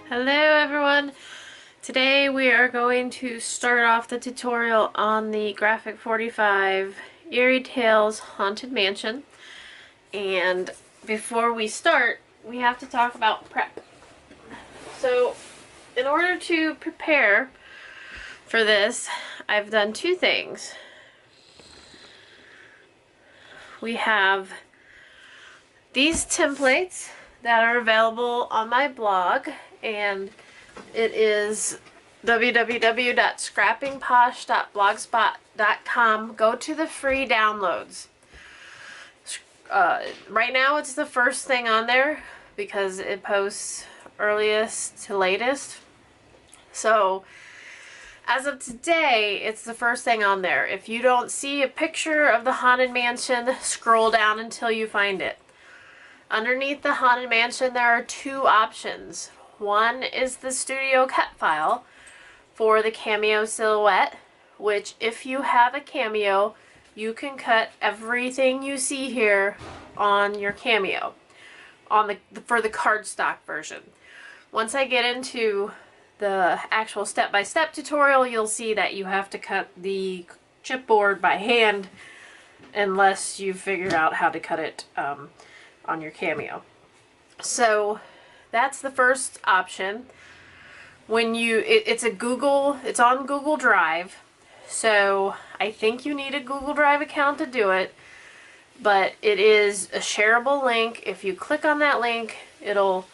Hello everyone! Today we are going to start off the tutorial on the Graphic 45 Eerie Tales Haunted Mansion. And before we start, we have to talk about prep. So, in order to prepare for this, I've done two things. We have these templates that are available on my blog, and it is www.scrappingposh.blogspot.com. Go to the free downloads. Right now it's the first thing on there because it posts earliest to latest. So as of today, it's the first thing on there. If you don't see a picture of the Haunted Mansion, scroll down until you find it. Underneath the Haunted Mansion, there are two options. One is the studio cut file for the cameo silhouette, which if you have a cameo, you can cut everything you see here on your cameo for the cardstock version. Once I get into the actual step-by-step tutorial, you'll see that you have to cut the chipboard by hand unless you've figured out how to cut it on your cameo. So that's the first option. When it's on Google Drive, so I think you need a Google Drive account to do it, but it is a shareable link. If you click on that link, it'll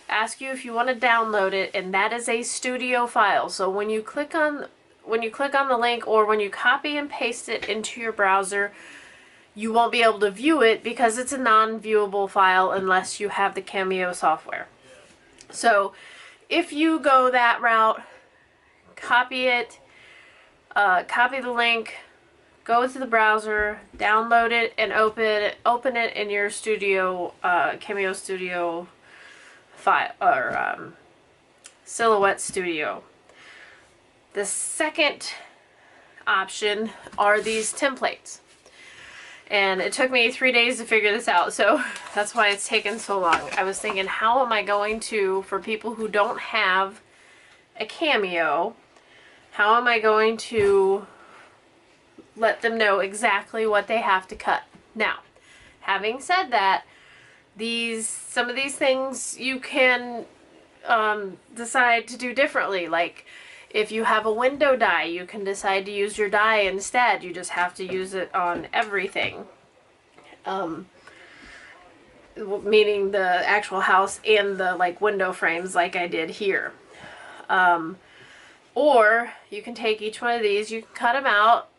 ask you if you want to download it, and that is a studio file. So when you click on the link, or when you copy and paste it into your browser, you won't be able to view it because it's a non-viewable file unless you have the Cameo software. So if you go that route, copy it, copy the link, go to the browser, download it, and open it in your studio Cameo Studio file, or Silhouette Studio. The second option are these templates. And it took me 3 days to figure this out, so that's why it's taken so long. I was thinking, how am I going to, for people who don't have a cameo, how am I going to let them know exactly what they have to cut? Now, having said that, some of these things you can decide to do differently. Like, if you have a window die, you can decide to use your die instead. You just have to use it on everything. Meaning the actual house and the window frames like I did here. Or you can take each one of these, you can cut them out,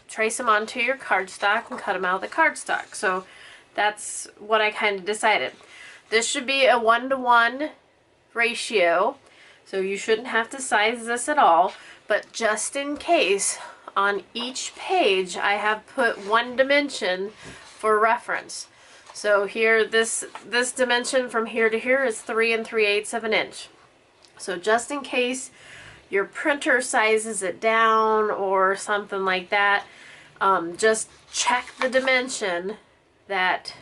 trace them onto your cardstock, and cut them out of the cardstock. So that's what I kind of decided. This should be a 1-to-1 ratio. So you shouldn't have to size this at all, but just in case, on each page I have put one dimension for reference. So here, this dimension from here to here is 3 3/8 of an inch. So just in case your printer sizes it down or something like that, just check the dimension that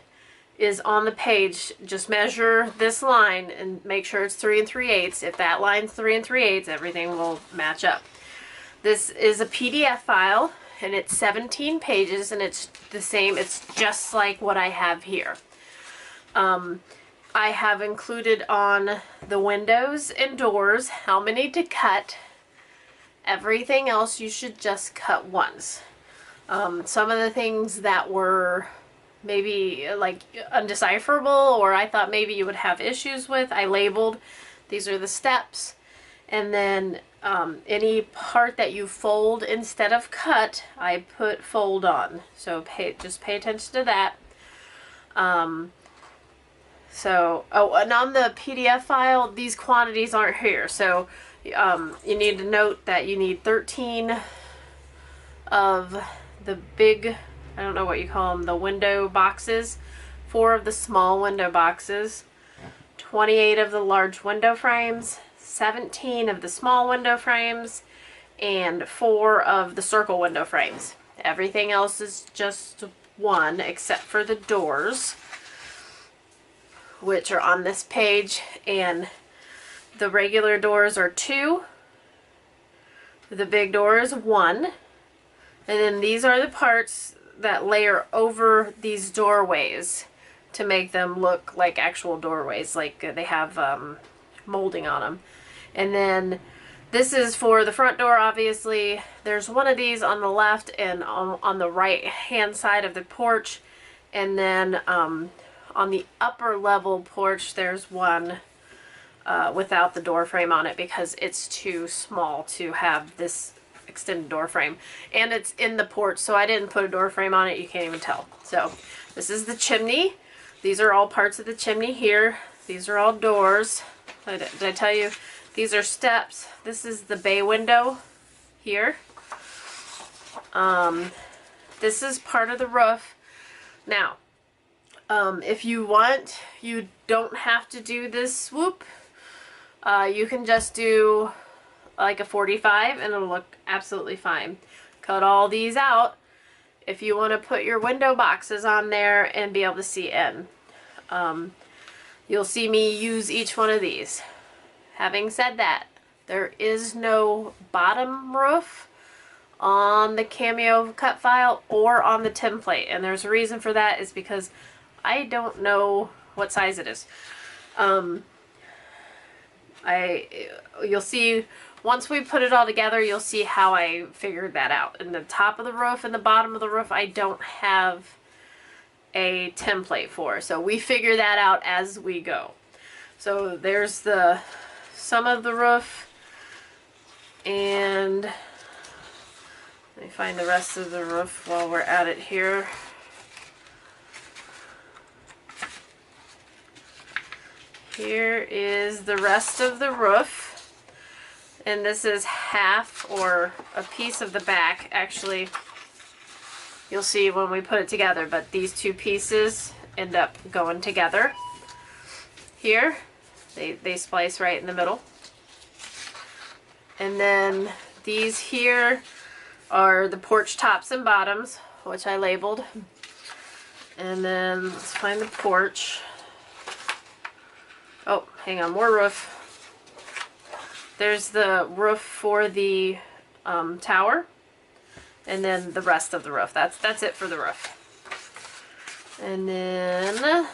is on the page. Just measure this line and make sure it's 3 3/8. If that line's 3 3/8, everything will match up. This is a PDF file, and it's 17 pages, and it's the same. It's just like what I have here. I have included on the windows and doors how many to cut. Everything else you should just cut once. Some of the things that were maybe undecipherable, or I thought maybe you would have issues with, I labeled. These are the steps, and then any part that you fold instead of cut, I put fold on. So just pay attention to that. And on the PDF file, these quantities aren't here. So you need to note that you need 13 of the big, I don't know what you call them, the window boxes 4 of the small window boxes, 28 of the large window frames, 17 of the small window frames, and 4 of the circle window frames. Everything else is just 1 except for the doors, which are on this page, and the regular doors are 2. The big door is 1. And then these are the parts that layer over these doorways to make them look like actual doorways, like they have molding on them. And then this is for the front door, obviously. There's 1 of these on the left and on the right hand side of the porch. And then on the upper level porch, there's 1 without the door frame on it because it's too small to have this extended door frame. And it's in the porch, so I didn't put a door frame on it. You can't even tell. So this is the chimney. These are all parts of the chimney here. These are all doors. Did I tell you? These are steps. This is the bay window here. This is part of the roof. Now, if you want, you don't have to do this swoop. You can just do like a 45 and it'll look absolutely fine. Cut all these out if you want to put your window boxes on there and be able to see in. You'll see me use each one of these. Having said that, there is no bottom roof on the Cameo cut file or on the template, and there's a reason for that. Is because I don't know what size it is. You'll see once we put it all together, you'll see how I figured that out. In the top of the roof and the bottom of the roof, I don't have a template for, so we figure that out as we go. So there's the some of the roof, and let me find the rest of the roof while we're at it here. Here is the rest of the roof, and this is half or a piece of the back. Actually, you'll see when we put it together, but these 2 pieces end up going together. Here, they splice right in the middle. And then these here are the porch tops and bottoms, which I labeled. And then let's find the porch. Oh, hang on, more roof. There's the roof for the tower, and then the rest of the roof. That's it for the roof. And then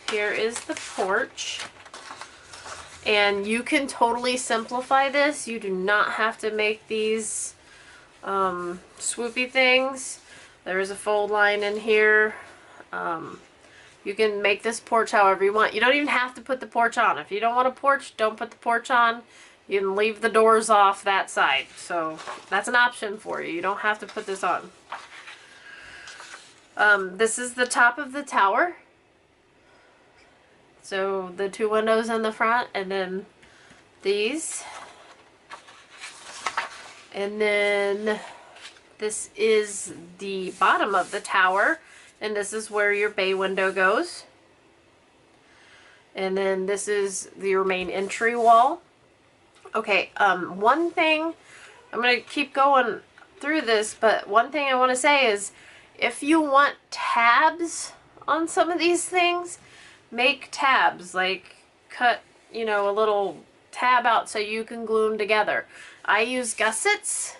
here is the porch. And you can totally simplify this. You do not have to make these swoopy things. There is a fold line in here. You can make this porch however you want. You don't even have to put the porch on. If you don't want a porch, don't put the porch on. You can leave the doors off that side. So that's an option for you. You don't have to put this on. This is the top of the tower. So the 2 windows in the front, and then these. And then this is the bottom of the tower, and this is where your bay window goes. And then this is your main entry wall. Okay, one thing, I'm going to keep going through this, but one thing I want to say is if you want tabs on some of these things, make tabs, like cut, you know, a little tab out so you can glue them together. I use gussets,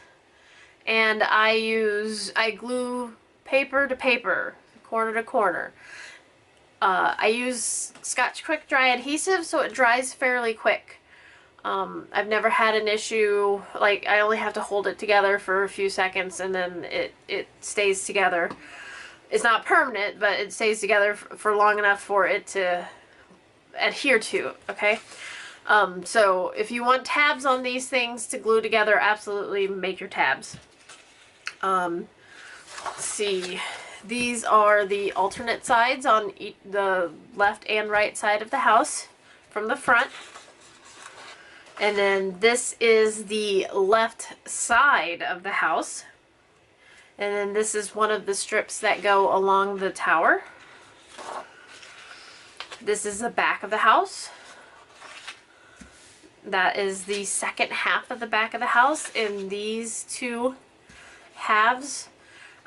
and I glue paper to paper, corner to corner. I use Scotch Quick Dry adhesive, so it dries fairly quick. I've never had an issue, like I only have to hold it together for a few seconds and then it stays together. It's not permanent, but it stays together for long enough for it to adhere to, okay? So if you want tabs on these things to glue together, absolutely make your tabs. Let's see. These are the alternate sides on the left and right side of the house from the front. And then this is the left side of the house. And then this is one of the strips that go along the tower. This is the back of the house. That is the second half of the back of the house in these two halves.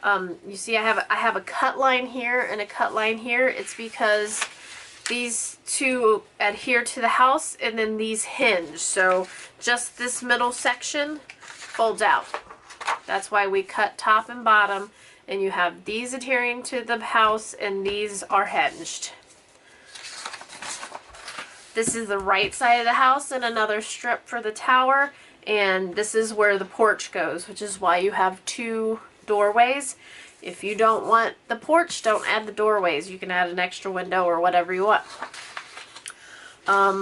You see I have a cut line here and a cut line here. It's because these two adhere to the house and then these hinge. So just this middle section folds out. That's why we cut top and bottom, and you have these adhering to the house and these are hinged. This is the right side of the house and another strip for the tower, and this is where the porch goes, which is why you have two doorways. If you don't want the porch, don't add the doorways. You can add an extra window or whatever you want.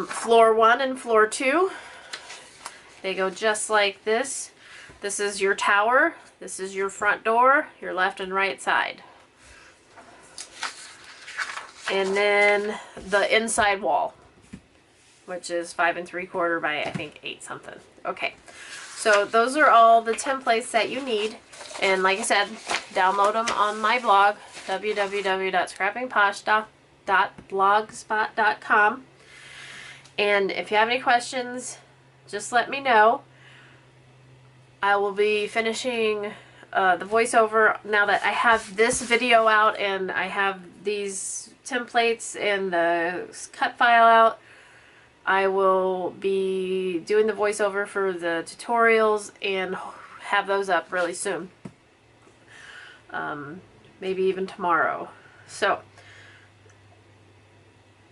Floor 1 and floor 2, they go just like this. This is your tower. This is your front door, your left and right side. And then the inside wall, which is 5 3/4 by I think 8 something. Okay, so those are all the templates that you need. And like I said, download them on my blog, www.scrappingposh.blogspot.com. And if you have any questions, just let me know. I will be finishing the voiceover now that I have this video out and I have these templates and the cut file out. I will be doing the voiceover for the tutorials and have those up really soon. Maybe even tomorrow. So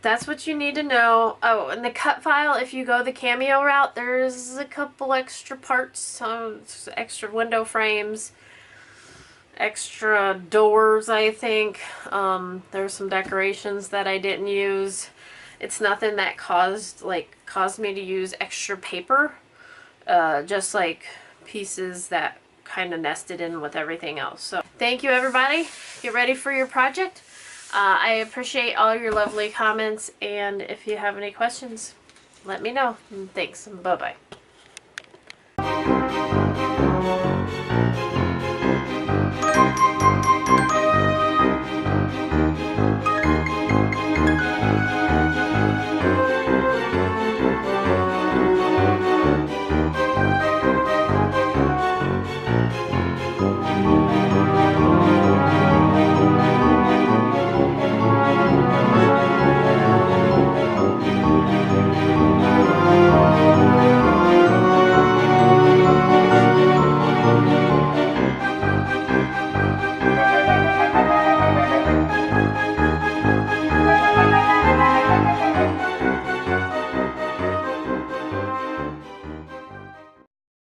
that's what you need to know. Oh, and the cut file, if you go the Cameo route, there's a couple extra parts, extra window frames, extra doors, I think. There's some decorations that I didn't use. It's nothing that caused me to use extra paper, just like pieces that kind of nested in with everything else. So thank you, everybody. Get ready for your project. I appreciate all your lovely comments, and if you have any questions, let me know. Thanks. Bye-bye.